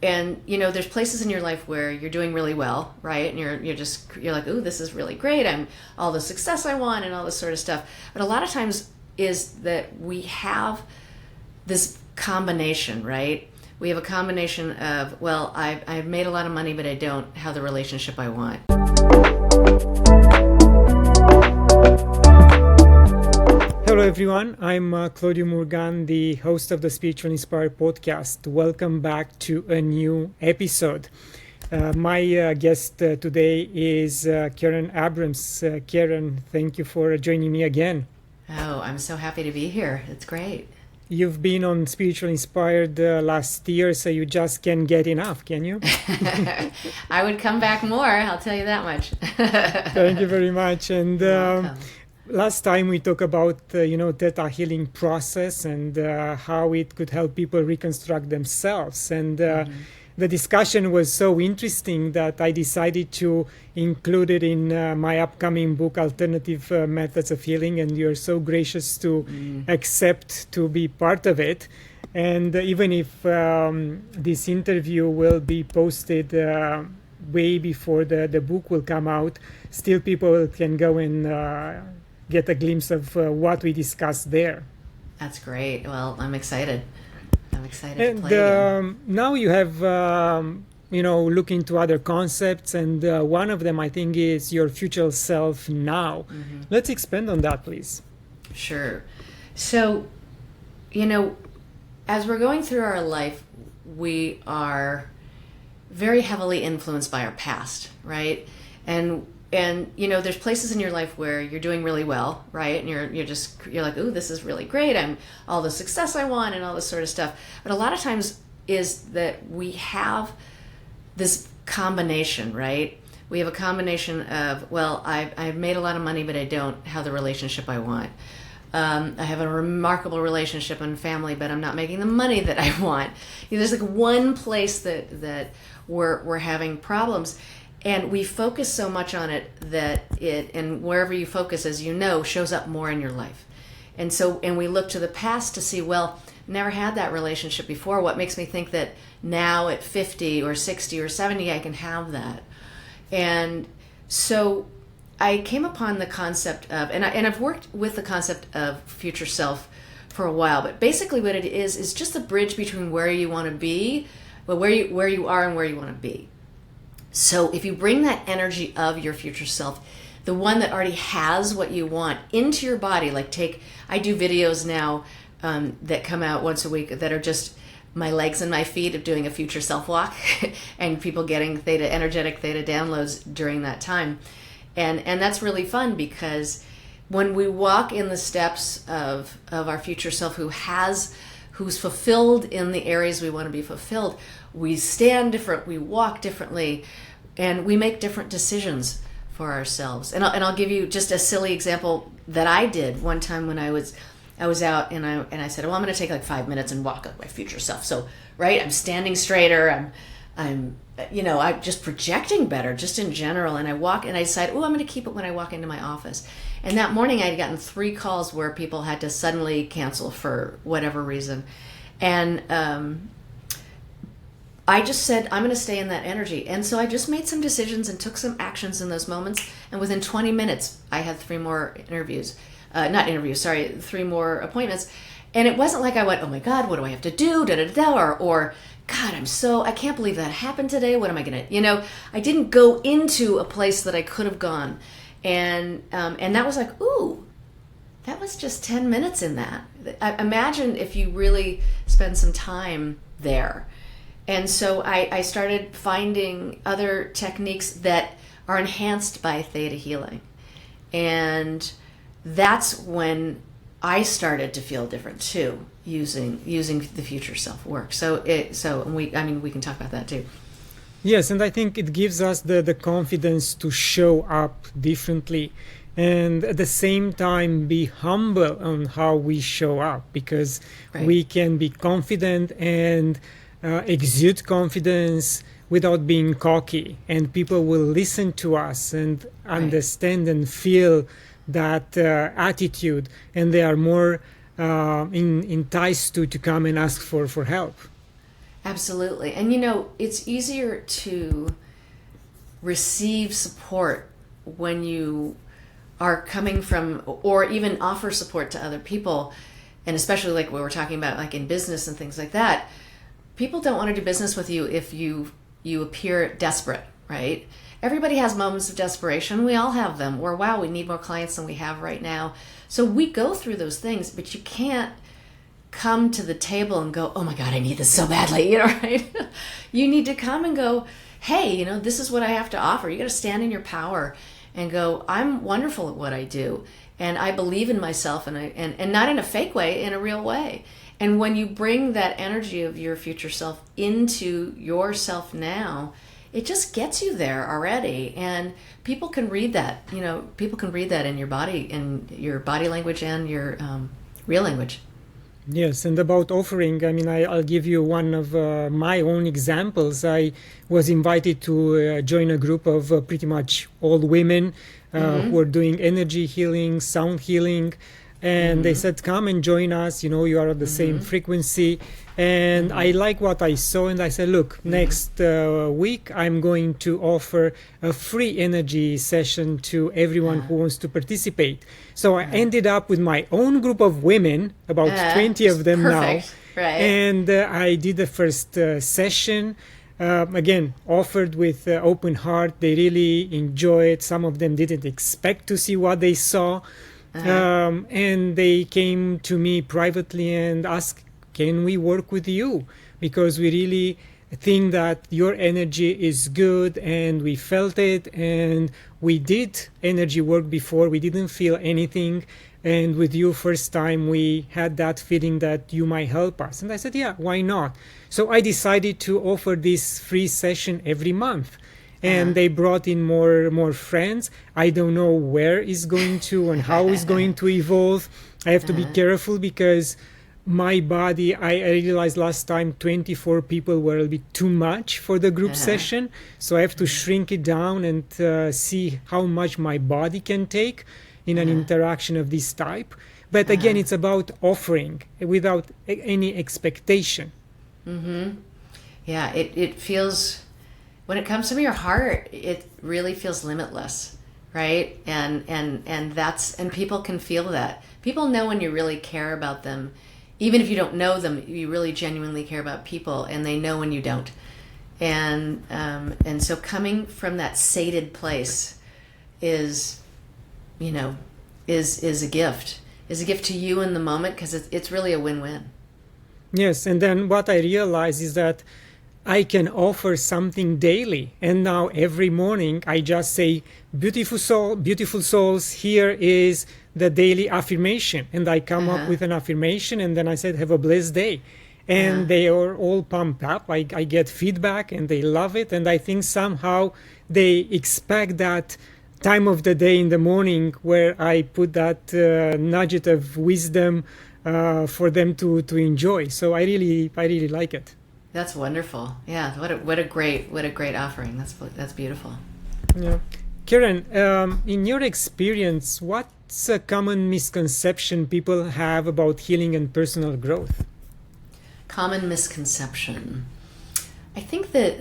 there's places in your life where you're doing really well, right? And you're like, ooh, this is really great. I'm all the success I want and all this sort of stuff. But a lot of times is that we have this combination, right? We have a combination of, well, I've made a lot of money, but I don't have the relationship I want. Hello everyone, I'm Claudiu Murgan, the host of the Spiritual Inspired podcast. Welcome back to a new episode. My guest today is Karen Abrams. Karen, thank you for joining me again. Oh, I'm so happy to be here. It's great. You've been on Spiritual Inspired last year, so you just can't get enough, can you? I would come back more, I'll tell you that much. Thank you very much. And last time we talked about, Theta Healing process and how it could help people reconstruct themselves. And the discussion was so interesting that I decided to include it in my upcoming book, Alternative Methods of Healing. And you're so gracious to accept to be part of it. And even if this interview will be posted way before the book will come out, still people can go and get a glimpse of what we discussed there. That's great. Well, I'm excited. To play again. Now you have, look into other concepts, and one of them I think is your future self now. Mm-hmm. Let's expand on that, please. Sure. So, as we're going through our life, we are very heavily influenced by our past, right? And there's places in your life where you're doing really well, right? And you're like, ooh, this is really great. I'm all the success I want and all this sort of stuff. But a lot of times is that we have this combination, right? We have a combination of, well, I've made a lot of money, but I don't have the relationship I want. I have a remarkable relationship and family, but I'm not making the money that I want. There's like one place that we're having problems. And we focus so much on it that and wherever you focus, as you know, shows up more in your life. And we look to the past to see, well, never had that relationship before. What makes me think that now at 50 or 60 or 70, I can have that? And so I came upon the concept of, and I've worked with the concept of future self for a while, but basically what it is just the bridge between where you want to be, but where you are and where you want to be. So if you bring that energy of your future self, the one that already has what you want, into your body, I do videos now that come out once a week that are just my legs and my feet of doing a future self walk and people getting energetic theta downloads during that time. And that's really fun because when we walk in the steps of our future self who's fulfilled in the areas we want to be fulfilled, we stand different, we walk differently, and we make different decisions for ourselves. And I'll give you just a silly example that I did one time when I was out and I said, well, I'm going to take like 5 minutes and walk like my future self. So, right, I'm standing straighter, I'm just projecting better just in general. And I walk and I decide, oh, I'm going to keep it when I walk into my office. And that morning I had gotten 3 calls where people had to suddenly cancel for whatever reason. And I just said, I'm going to stay in that energy. And so I just made some decisions and took some actions in those moments. And within 20 minutes, I had 3 more 3 more appointments. And it wasn't like I went, oh my God, what do I have to do? Or God, I can't believe that happened today. What am I going to, I didn't go into a place that I could have gone. And that was like, ooh, that was just 10 minutes in that. Imagine if you really spend some time there. And so I started finding other techniques that are enhanced by Theta Healing. And that's when I started to feel different too, using the future self work. We can talk about that too. Yes, and I think it gives us the confidence to show up differently and at the same time be humble on how we show up, because we can be confident and exude confidence without being cocky, and people will listen to us and understand and feel that attitude, and they are more enticed to come and ask for help. Absolutely. And you know, it's easier to receive support when you are coming from, or even offer support to other people. And especially like we were talking about, like in business and things like that, people don't want to do business with you if you appear desperate, right? Everybody has moments of desperation. We all have them. Or, wow, we need more clients than we have right now. So we go through those things, but you can't come to the table and go, oh my God, I need this so badly, you know, right? You need to come and go, hey, you know, this is what I have to offer. You got to stand in your power and go, I'm wonderful at what I do. And I believe in myself, and not in a fake way, in a real way. And when you bring that energy of your future self into yourself now, it just gets you there already. And people can read that, you know, people can read that in your body language and your real language. Yes, and about offering, I mean, I'll give you one of my own examples. I was invited to join a group of pretty much all women who were doing energy healing, sound healing, and they said, come and join us, you know, you are at the same frequency. And I like what I saw, and I said, look, next week I'm going to offer a free energy session to everyone who wants to participate. So I ended up with my own group of women, about 20 of them perfect. now. Right. And I did the first session, again, offered with open heart. They really enjoyed it. Some of them didn't expect to see what they saw. And they came to me privately and asked, can we work with you? Because we really think that your energy is good, and we felt it, and we did energy work before. We didn't feel anything. And with you, first time, we had that feeling that you might help us. And I said, yeah, why not? So I decided to offer this free session every month. And they brought in more friends. I don't know where it's going to and how it's going to evolve. I have to be careful because my body, I realized last time 24 people were a bit too much for the group session. So I have to shrink it down and see how much my body can take in an interaction of this type. But again, it's about offering without any expectation. Yeah, it feels... When it comes from your heart, it really feels limitless, right? And people can feel that. People know when you really care about them. Even if you don't know them, you really genuinely care about people, and they know when you don't. And so coming from that sated place is, you know, is a gift. Is a gift to you in the moment, because it's really a win-win. Yes, and then what I realize is that I can offer something daily. And now every morning I just say, beautiful souls, here is the daily affirmation. And I come up with an affirmation, and then I said, have a blessed day. And they are all pumped up. I get feedback and they love it. And I think somehow they expect that time of the day in the morning where I put that nugget of wisdom for them to enjoy. So I really like it. That's wonderful. Yeah, what a great offering. That's beautiful. Yeah, Karen, in your experience, what's a common misconception people have about healing and personal growth? Common misconception. I think that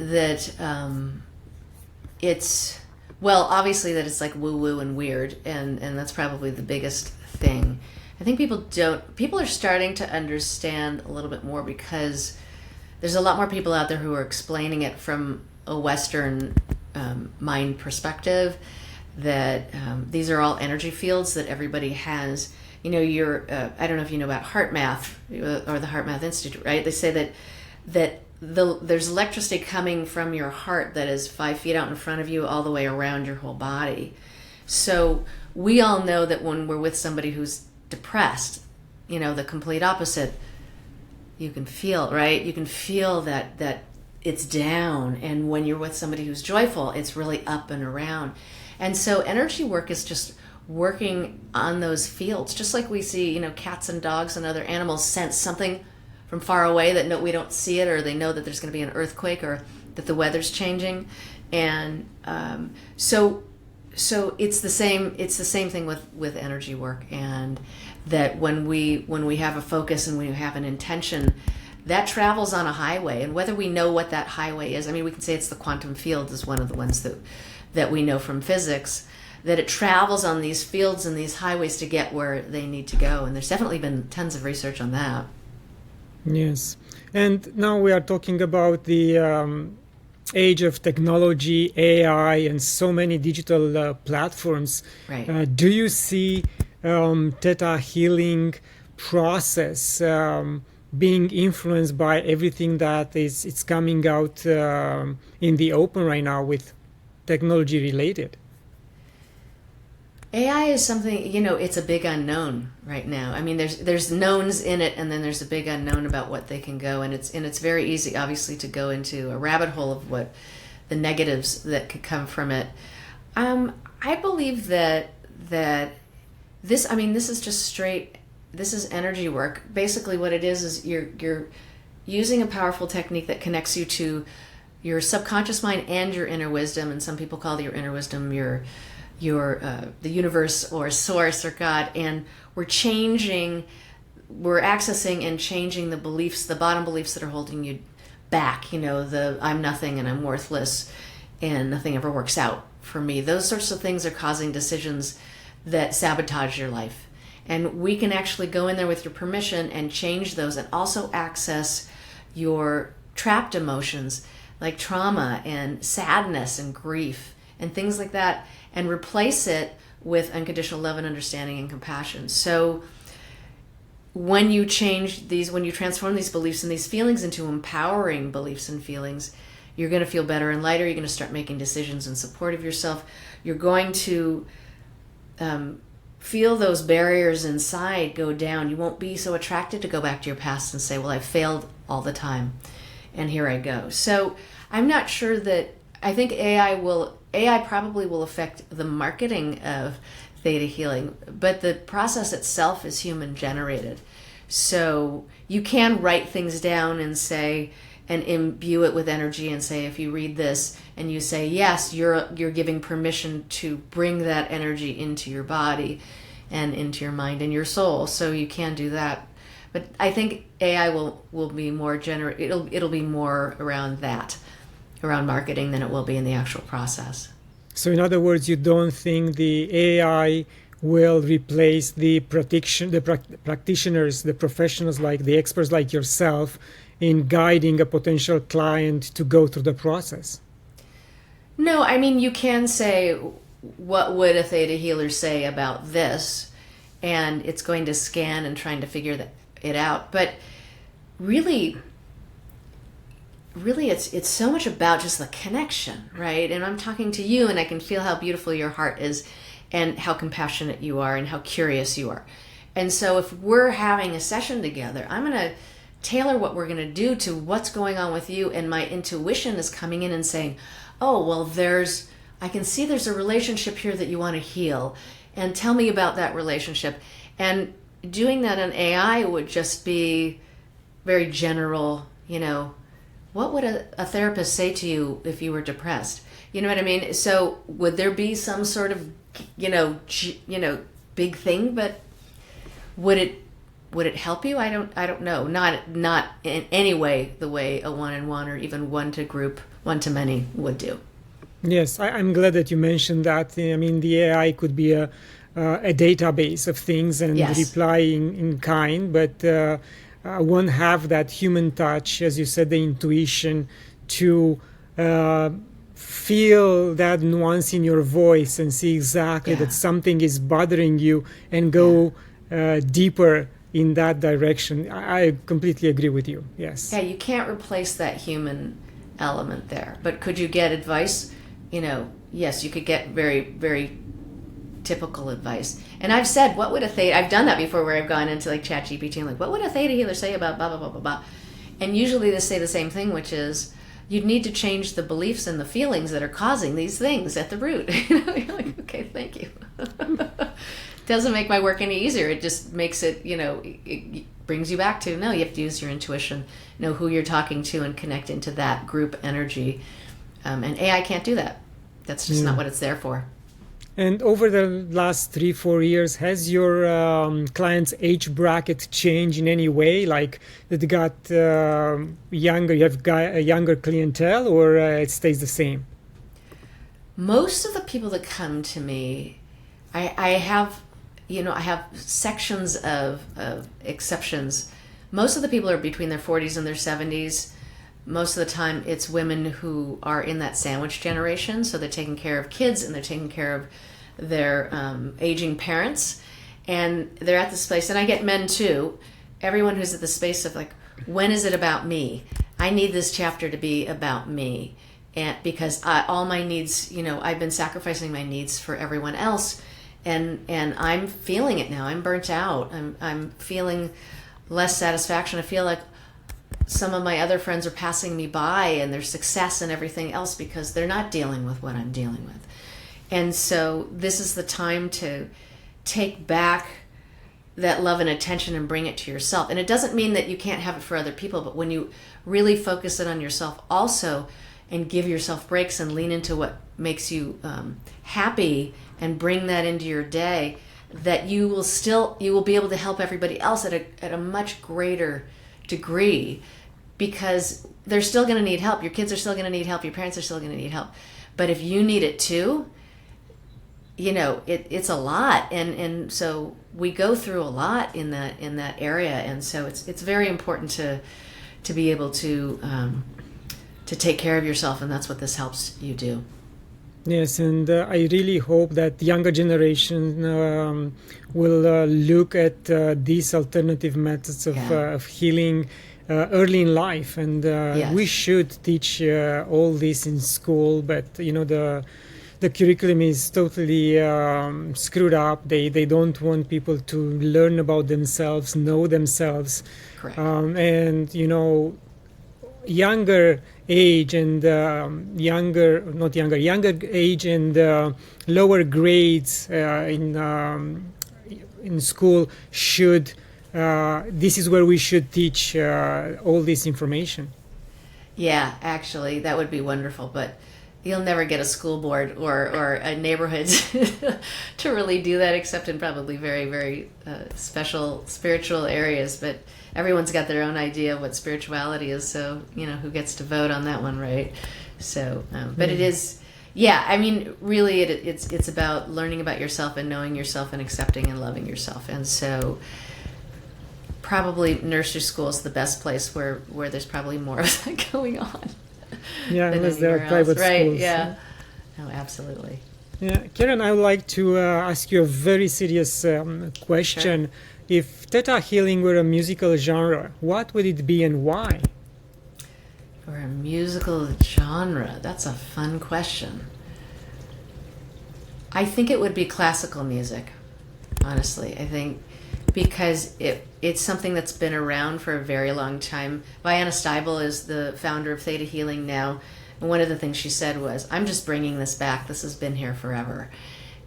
it's, well, obviously that it's like woo-woo and weird, and that's probably the biggest thing. I think people are starting to understand a little bit more, because there's a lot more people out there who are explaining it from a Western mind perspective, that these are all energy fields that everybody has. You know, I don't know if you know about Heart Math or the Heart Math Institute, right? They say that there's electricity coming from your heart that is 5 feet out in front of you all the way around your whole body. So we all know that when we're with somebody who's depressed, you know, the complete opposite, you can feel, right? You can feel that it's down. And when you're with somebody who's joyful, it's really up and around. And so energy work is just working on those fields. Just like we see, you know, cats and dogs and other animals sense something from far away that we don't see it, or they know that there's going to be an earthquake, or that the weather's changing. And so it's the same thing with energy work. And that when we have a focus and we have an intention, that travels on a highway. And whether we know what that highway is, I mean, we can say it's the quantum field is one of the ones that we know from physics, that it travels on these fields and these highways to get where they need to go. And there's definitely been tons of research on that. Yes. And now we are talking about the age of technology, AI, and so many digital platforms. Right. Do you see Theta Healing process being influenced by everything that it's coming out in the open right now with technology related? AI is something, it's a big unknown right now. I mean, there's knowns in it, and then there's a big unknown about what they can go, and it's very easy, obviously, to go into a rabbit hole of what the negatives that could come from it. I believe that this is just straight. This is energy work. Basically, what it is you're using a powerful technique that connects you to your subconscious mind and your inner wisdom, and some people call your inner wisdom the universe or source or God, and we're accessing and changing the beliefs, the bottom beliefs that are holding you back, the I'm nothing and I'm worthless and nothing ever works out for me. Those sorts of things are causing decisions that sabotage your life. And we can actually go in there with your permission and change those, and also access your trapped emotions like trauma and sadness and grief and things like that, and replace it with unconditional love and understanding and compassion. So when you transform these beliefs and these feelings into empowering beliefs and feelings, you're going to feel better and lighter. You're going to start making decisions in support of yourself. You're going to feel those barriers inside go down. You won't be so attracted to go back to your past and say, well, I failed all the time, and here I go. So I'm not sure that, I think AI probably will affect the marketing of Theta Healing, but the process itself is human generated. So you can write things down and say, and imbue it with energy and say, if you read this and you say, yes, you're giving permission to bring that energy into your body and into your mind and your soul. So you can do that. But I think AI will be more it'll be more around marketing than it will be in the actual process. So in other words, you don't think the AI will replace the practitioners, the professionals, like the experts like yourself, in guiding a potential client to go through the process? No, I mean, you can say, what would a Theta Healer say about this? And it's going to scan and trying to figure it out. But really it's so much about just the connection, right? And I'm talking to you, and I can feel how beautiful your heart is and how compassionate you are and how curious you are. And so if we're having a session together, I'm going to tailor what we're going to do to what's going on with you, and my intuition is coming in and saying, oh, well, I can see there's a relationship here that you want to heal, and tell me about that relationship. And doing that in AI would just be very general, what would a therapist say to you if you were depressed? You know what I mean? So would there be some sort of, big thing, but would it help you? I don't know. Not in any way the way a one-on-one or even one-to-group, one-to-many would do. Yes, I'm glad that you mentioned that. I mean, the AI could be a database of things and yes. reply in kind, but won't have that human touch, as you said, the intuition to feel that nuance in your voice and see exactly that something is bothering you and go deeper in that direction. I completely agree with you. Yes. Yeah, you can't replace that human element there. But could you get advice? Yes, you could get very, very typical advice. And I've said, I've done that before, where I've gone into like ChatGPT and like, what would a Theta Healer say about blah, blah, blah, blah, blah. And usually they say the same thing, which is, you'd need to change the beliefs and the feelings that are causing these things at the root. You're like, okay, thank you. Doesn't make my work any easier. It just makes it, it brings you back to, no, you have to use your intuition, know who you're talking to and connect into that group energy. And AI can't do that. That's just not what it's there for. And over the last 3-4 years, has your clients' age bracket changed in any way? Like, it got younger, you have a younger clientele, or it stays the same? Most of the people that come to me, I have, I have sections of exceptions. Most of the people are between their 40s and their 70s. Most of the time it's women who are in that sandwich generation, so they're taking care of kids and they're taking care of their aging parents, and they're at this place. And I get men too. Everyone who's at the space of like, when is it about me? I need this chapter to be about me, and because all my needs, I've been sacrificing my needs for everyone else, and I'm feeling it now. I'm burnt out. I'm feeling less satisfaction. I feel like some of my other friends are passing me by and their success and everything else because they're not dealing with what I'm dealing with. And so this is the time to take back that love and attention and bring it to yourself. And it doesn't mean that you can't have it for other people, but when you really focus it on yourself also and give yourself breaks and lean into what makes you happy and bring that into your day, that you will be able to help everybody else at a much greater degree, because they're still going to need help. Your kids are still going to need help. Your parents are still going to need help. But if you need it too, it's a lot. And so we go through a lot in that area. And so it's very important to be able to take care of yourself. And that's what this helps you do. Yes, and I really hope that the younger generation will look at these alternative methods of healing early in life, and Yes. we should teach all this in school. But the curriculum is totally screwed up. They don't want people to learn about themselves, know themselves. Correct. And younger age and younger age and lower grades in school should this is where we should teach all this information. Yeah, actually, that would be wonderful, but you'll never get a school board or a neighborhood to really do that, except in probably very, very special spiritual areas. But everyone's got their own idea of what spirituality is, so who gets to vote on that one, right? So, but it is, I mean, really, it's about learning about yourself and knowing yourself and accepting and loving yourself. And so, probably nursery school is the best place where there's probably more of that going on. Yeah, unless there are private right? schools. Yeah. No, absolutely. Yeah, Karen, I would like to ask you a very serious question. Sure. If Theta Healing were a musical genre, what would it be and why? For a musical genre, that's a fun question. I think it would be classical music, honestly. I think because it's something that's been around for a very long time. Vianna Steibel is the founder of Theta Healing now, and one of the things she said was, I'm just bringing this back. This has been here forever.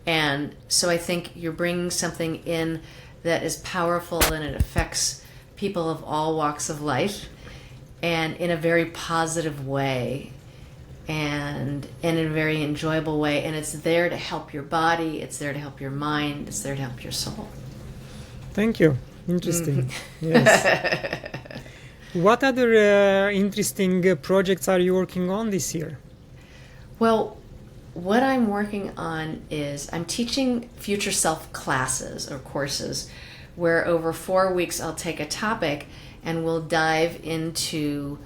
And so I think you're bringing something in that is powerful, and it affects people of all walks of life, and in a very positive way, and in a very enjoyable way. And it's there to help your body, it's there to help your mind, it's there to help your soul. Thank you. Interesting. Yes. What other interesting projects are you working on this year? Well, what I'm working on is I'm teaching future self classes or courses where over 4 weeks I'll take a topic and we'll dive into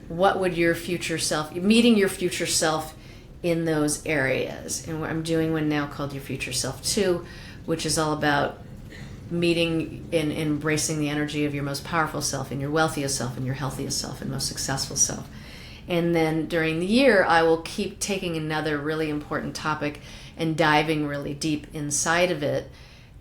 what would your future self, meeting your future self in those areas. And I'm doing one now called Your Future Self 2, which is all about meeting and embracing the energy of your most powerful self and your wealthiest self and your healthiest self and most successful self. And then during the year, I will keep taking another really important topic and diving really deep inside of it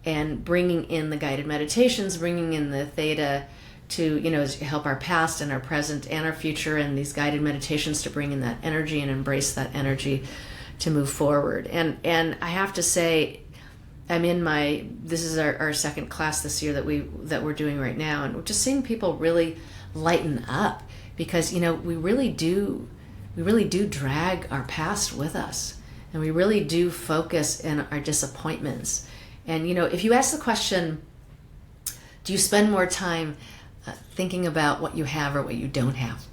and bringing in the guided meditations, bringing in the Theta to, help our past and our present and our future, and these guided meditations to bring in that energy and embrace that energy to move forward. And I have to say, this is our second class this year that we're doing right now, and we're just seeing people really lighten up, because we really do drag our past with us, And we really do focus in our disappointments. And, if you ask the question, do you spend more time thinking about what you have or what you don't have?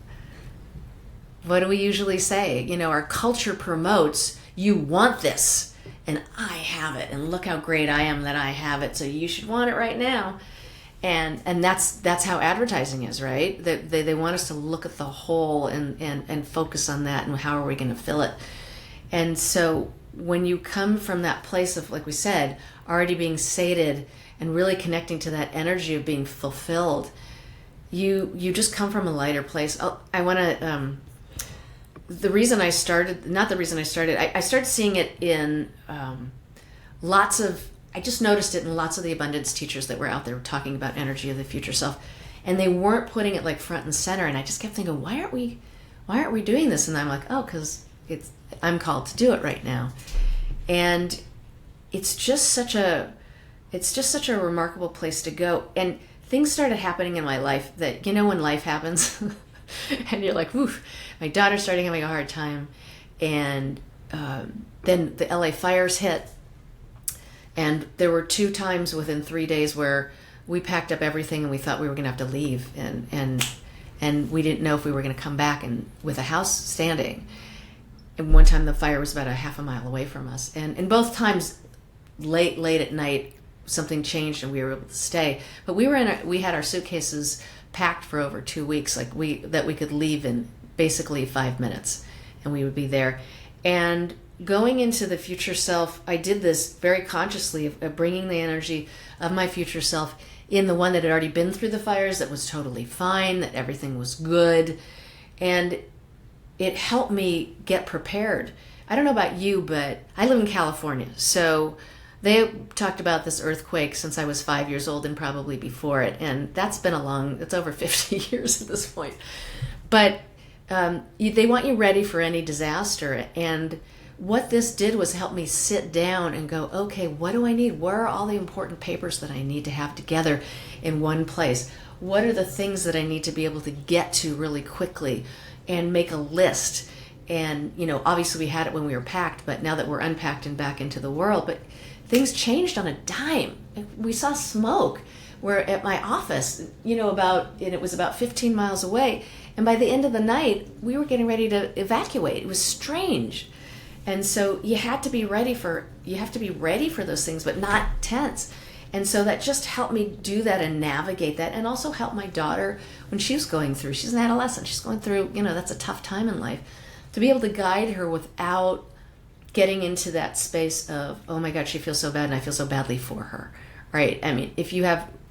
What do we usually say? Our culture promotes, you want this, and I have it, and look how great I am that I have it, so you should want it right now. And that's how advertising is, right? They want us to look at the whole and focus on that, and how are we going to fill it. And so when you come from that place of, like we said, already being sated and really connecting to that energy of being fulfilled, you just come from a lighter place. I want to... I started seeing it in I just noticed it in lots of the abundance teachers that were out there talking about energy of the future self, and they weren't putting it like front and center. And I just kept thinking, why aren't we doing this? And I'm like, oh, because I'm called to do it right now. And it's just such a remarkable place to go. And things started happening in my life that, when life happens and you're like, woof, my daughter started having a hard time. And then the LA fires hit. And there were 2 times within 3 days where we packed up everything and we thought we were going to have to leave. And we didn't know if we were going to come back with a house standing. And one time the fire was about a half a mile away from us. And both times, late at night, something changed and we were able to stay. But we had our suitcases packed for over 2 weeks, that we could leave in basically 5 minutes, and we would be there. And going into the future self, I did this very consciously of bringing the energy of my future self in the one that had already been through the fires, that was totally fine, that everything was good. And it helped me get prepared. I don't know about you, but I live in California. So they talked about this earthquake since I was 5 years old and probably before it. And that's been it's over 50 years at this point. But they want you ready for any disaster. And what this did was help me sit down and go, okay, what do I need? Where are all the important papers that I need to have together in one place? What are the things that I need to be able to get to really quickly, and make a list? And, obviously we had it when we were packed, but now that we're unpacked and back into the world, but things changed on a dime. We saw smoke. We're at my office, and it was about 15 miles away. And by the end of the night, we were getting ready to evacuate. It was strange. And so you have to be ready for those things, but not tense. And so that just helped me do that and navigate that, and also help my daughter when she was going through, she's an adolescent, she's going through, that's a tough time in life, to be able to guide her without getting into that space of, oh my God, she feels so bad and I feel so badly for her, right? I mean,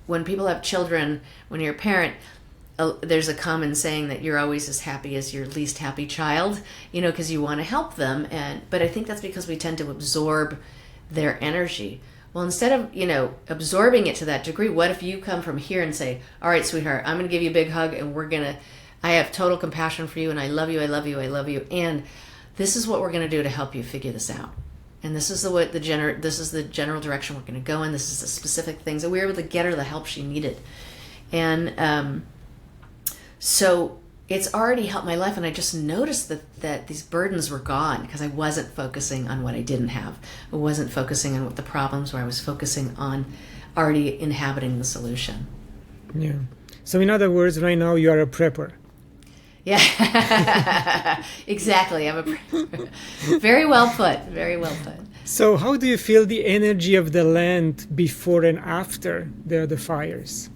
when people have children, when you're a parent, there's a common saying that you're always as happy as your least happy child, because you want to help them. But I think that's because we tend to absorb their energy. Well, instead of, absorbing it to that degree, what if you come from here and say, all right, sweetheart, I'm going to give you a big hug, and I have total compassion for you, and I love you, I love you, I love you. And this is what we're going to do to help you figure this out. And this is the general direction we're going to go in. This is the specific things. And we were able to get her the help she needed. And, so it's already helped my life, and I just noticed that these burdens were gone because I wasn't focusing on what I didn't have. I wasn't focusing on what the problems were. I was focusing on already inhabiting the solution. Yeah. So in other words, right now you are a prepper. Yeah, exactly. I'm a prepper. Very well put. Very well put. So how do you feel the energy of the land before and after the fires?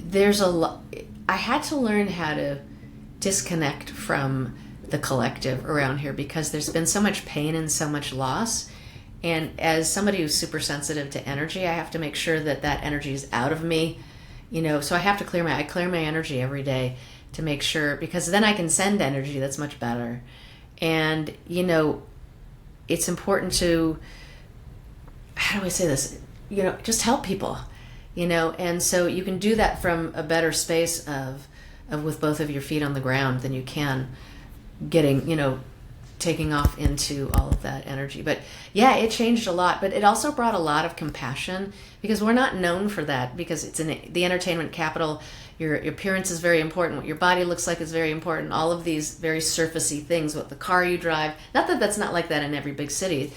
There's a lot. I had to learn how to disconnect from the collective around here because there's been so much pain and so much loss. And as somebody who's super sensitive to energy, I have to make sure that energy is out of me. So I have to clear my energy every day to make sure, because then I can send energy that's much better. And, it's important to, how do I say this? Just help people. And so you can do that from a better space of with both of your feet on the ground than you can taking off into all of that energy. But yeah, it changed a lot, but it also brought a lot of compassion because we're not known for that, because it's in the entertainment capital. your appearance is very important. What your body looks like is very important. All of these very surfacey things, what the car you drive. Not that that's not like that in every big city.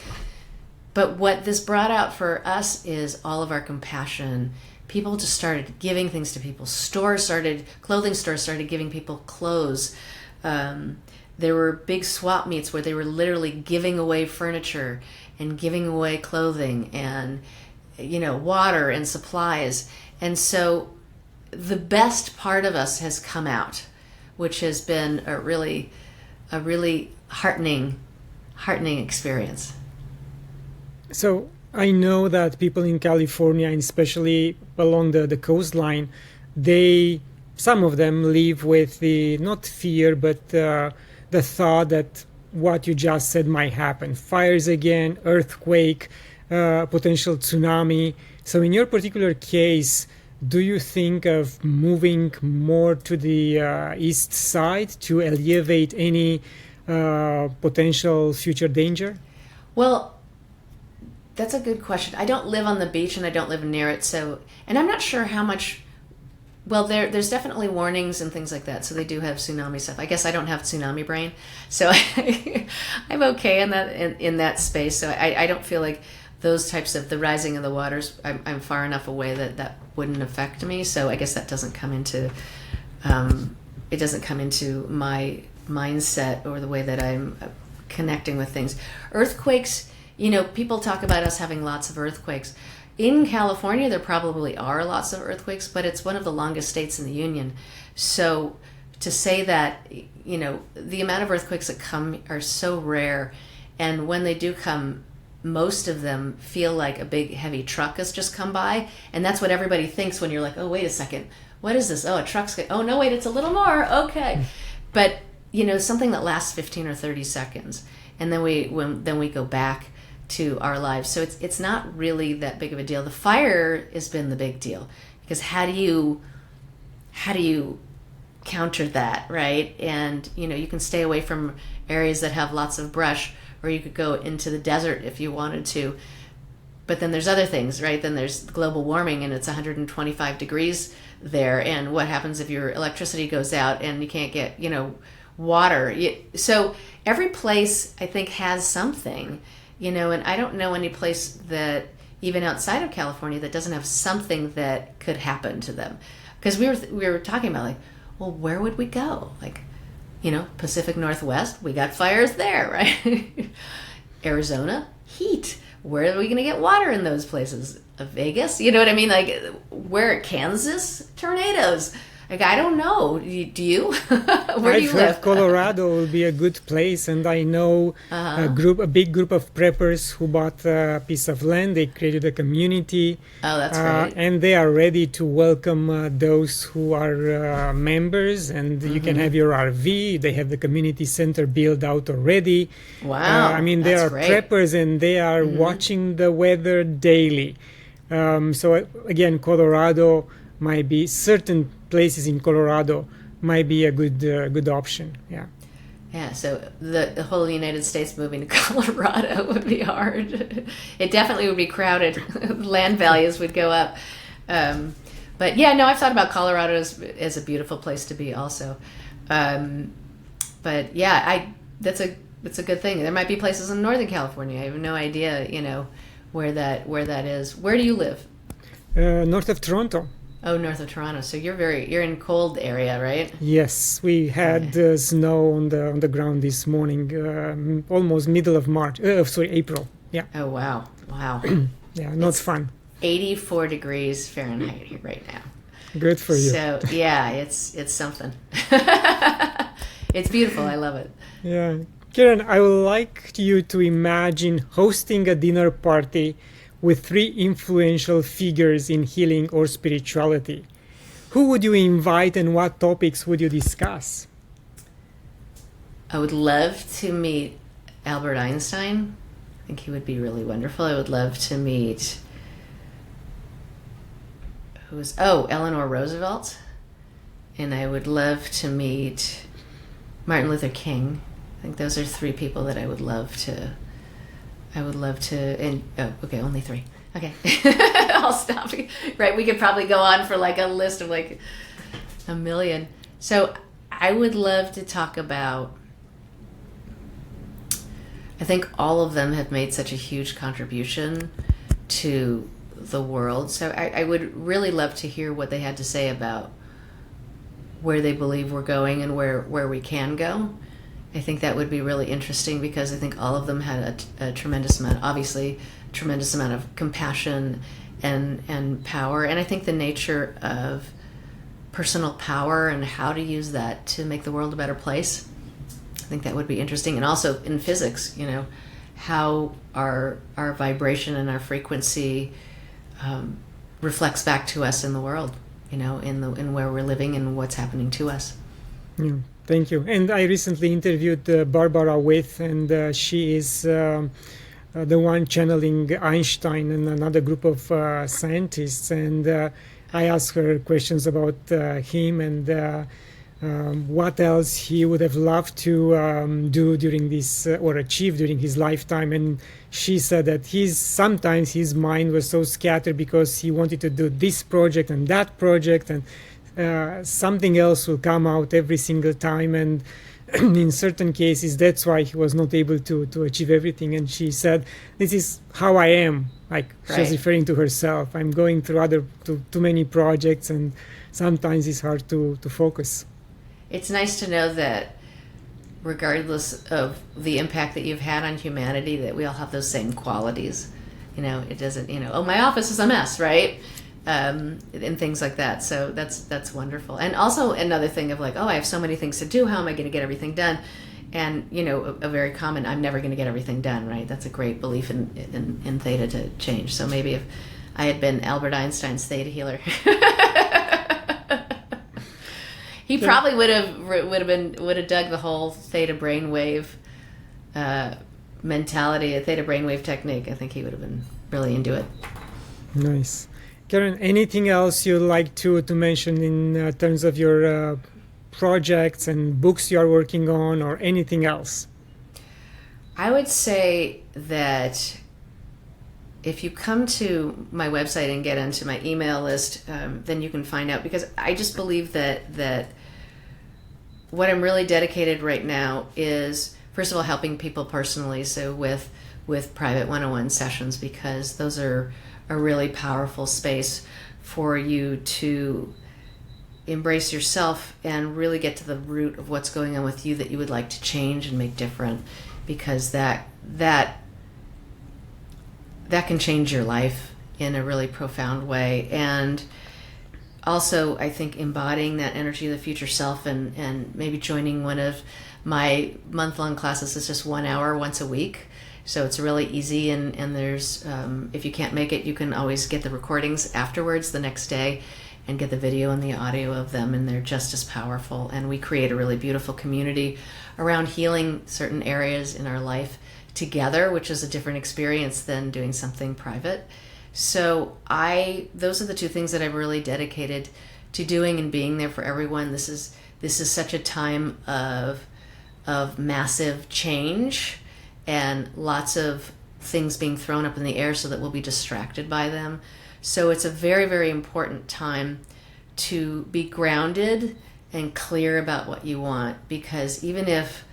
But what this brought out for us is all of our compassion. People just started giving things to people. Clothing stores started giving people clothes. There were big swap meets where they were literally giving away furniture and giving away clothing and, water and supplies. And so the best part of us has come out, which has been a really heartening experience. So I know that people in California, and especially along the coastline, some of them live with the, not fear, but the thought that what you just said might happen. Fires again, earthquake, potential tsunami. So in your particular case, do you think of moving more to the east side to alleviate any potential future danger? Well, that's a good question. I don't live on the beach and I don't live near it, and I'm not sure how much. Well, there's definitely warnings and things like that, so they do have tsunami stuff. I guess I don't have tsunami brain, so I'm okay in that space. So I don't feel like those types of the rising of the waters. I'm far enough away that wouldn't affect me. So I guess that doesn't come into my mindset or the way that I'm connecting with things. Earthquakes. People talk about us having lots of earthquakes. In California, there probably are lots of earthquakes, but it's one of the longest states in the union. So to say that, the amount of earthquakes that come are so rare. And when they do come, most of them feel like a big, heavy truck has just come by. And that's what everybody thinks when you're like, oh, wait a second. What is this? Oh, a truck's oh, no, wait, it's a little more. Okay. But, something that lasts 15 or 30 seconds. And then we go back to our lives. So it's not really that big of a deal. The fire has been the big deal, because how do you counter that, right? And you can stay away from areas that have lots of brush, or you could go into the desert if you wanted to. But then there's other things, right? Then there's global warming, and it's 125 degrees there, and what happens if your electricity goes out and you can't get water? So every place, I think, has something. And I don't know any place that, even outside of California, that doesn't have something that could happen to them. Because we were talking about, like, well, where would we go? Like, Pacific Northwest, we got fires there, right? Arizona, heat. Where are we going to get water in those places? Vegas, you know what I mean? Like, where? Kansas, tornadoes. Like, I don't know. Do you? Where do you live? I've heard Colorado will be a good place, and I know a big group of preppers who bought a piece of land. They created a community. Oh, that's great. And they are ready to welcome those who are members, and you can have your RV. They have the community center built out already. Wow, they are great. Preppers, and they are watching the weather daily. So again, Colorado might be certain places in Colorado might be a good option. Yeah, so the whole United States moving to Colorado would be hard. It definitely would be crowded. Land values would go up. But yeah, no, I've thought about Colorado as a beautiful place to be also. But yeah, it's a good thing. There might be places in Northern California. I have no idea, where that is. Where do you live? North of Toronto. Oh, north of Toronto. So you're in cold area, right? Yes, we had snow on the ground this morning, almost middle of April. Yeah. Oh wow. Yeah, not fun. 84 degrees Fahrenheit here right now. Good for you. So yeah, it's something. It's beautiful. I love it. Yeah, Karen, I would like you to imagine hosting a dinner party with 3 influential figures in healing or spirituality. Who would you invite, and what topics would you discuss? I would love to meet Albert Einstein. I think he would be really wonderful. I would love to meet Eleanor Roosevelt. And I would love to meet Martin Luther King. I think those are 3 people that I would love to, and okay, only 3. Okay. I'll stop. Right, we could probably go on for like a list of like A million. So I would love to talk about, I think all of them have made such a huge contribution to the world. So I would really love to hear what they had to say about where they believe we're going and where we can go. I think that would be really interesting because I think all of them had a tremendous amount, obviously, tremendous amount of compassion and power. And I think the nature of personal power and how to use that to make the world a better place, I think that would be interesting. And also in physics, you know, how our vibration and our frequency reflects back to us in the world, you know, in where we're living and what's happening to us. Yeah, thank you. And I recently interviewed Barbara With, and she is the one channeling Einstein and another group of scientists. And I asked her questions about him and what else he would have loved to do during this or achieve during his lifetime. And she said that sometimes his mind was so scattered because he wanted to do this project and that project, and something else will come out every single time. And in certain cases, that's why he was not able to achieve everything. And she said, this is how I am. Like, she was referring to herself. I'm going through too many projects, and sometimes it's hard to focus. It's nice to know that regardless of the impact that you've had on humanity, that we all have those same qualities. You know, it doesn't, you know, oh, my office is a mess, right? And things like that. So that's wonderful. And also another thing of like, oh, I have so many things to do. How am I going to get everything done? And, you know, a very common, I'm never going to get everything done, right? That's a great belief in Theta to change. So maybe if I had been Albert Einstein's Theta Healer, he probably would have dug the whole Theta brainwave mentality, a Theta brainwave technique. I think he would have been really into it. Nice. Karen, anything else you'd like to mention in terms of your projects and books you are working on, or anything else? I would say that if you come to my website and get onto my email list, then you can find out, because I just believe that what I'm really dedicated right now is, first of all, helping people personally, so with private one-on-one sessions, because those are a really powerful space for you to embrace yourself and really get to the root of what's going on with you that you would like to change and make different, because that can change your life in a really profound way. And also, I think embodying that energy of the future self and maybe joining one of my month-long classes is just 1 hour once a week. So it's really easy, and there's, if you can't make it, you can always get the recordings afterwards the next day and get the video and the audio of them, and they're just as powerful. And we create a really beautiful community around healing certain areas in our life together, which is a different experience than doing something private. So those are the two things that I'm really dedicated to doing and being there for everyone. This is such a time of massive change and lots of things being thrown up in the air so that we'll be distracted by them. So it's a very, very important time to be grounded and clear about what you want, because even if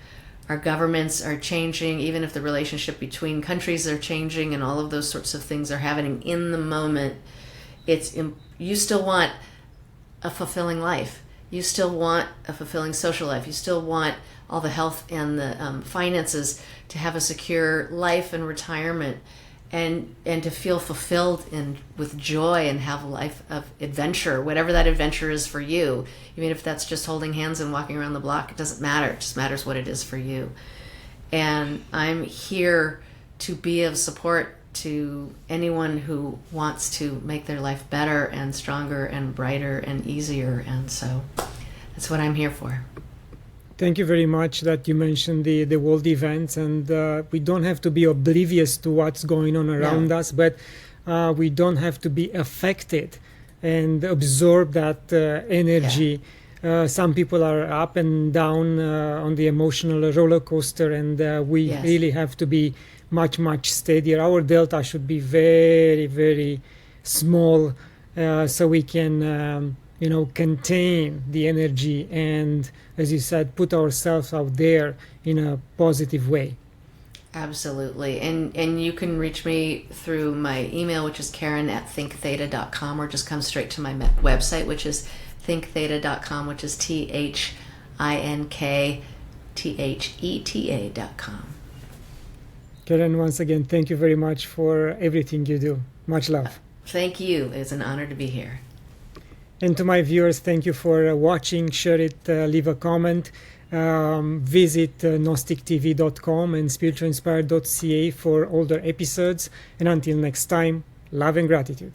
our governments are changing, even if the relationship between countries are changing and all of those sorts of things are happening in the moment, you still want a fulfilling life. You still want a fulfilling social life. You still want all the health and the finances to have a secure life and retirement, and to feel fulfilled and with joy and have a life of adventure, whatever that adventure is for you. Even if that's just holding hands and walking around the block, it doesn't matter. It just matters what it is for you. And I'm here to be of support to anyone who wants to make their life better and stronger and brighter and easier. And so that's what I'm here for. Thank you very much that you mentioned the world events, and we don't have to be oblivious to what's going on around us, but we don't have to be affected and absorb that energy. Some people are up and down on the emotional roller coaster, and we really have to be much, much steadier. Our delta should be very, very small, so we can contain the energy and, as you said, put ourselves out there in a positive way. Absolutely. And you can reach me through my email, which is Karen@thinktheta.com, or just come straight to my website, which is thinktheta.com, which is ThinkTheta.com. Karen, once again, thank you very much for everything you do. Much love. Thank you. It's an honor to be here. And to my viewers, thank you for watching. Share it, leave a comment. Visit gnostictv.com and spiritualinspired.ca for older episodes. And until next time, love and gratitude.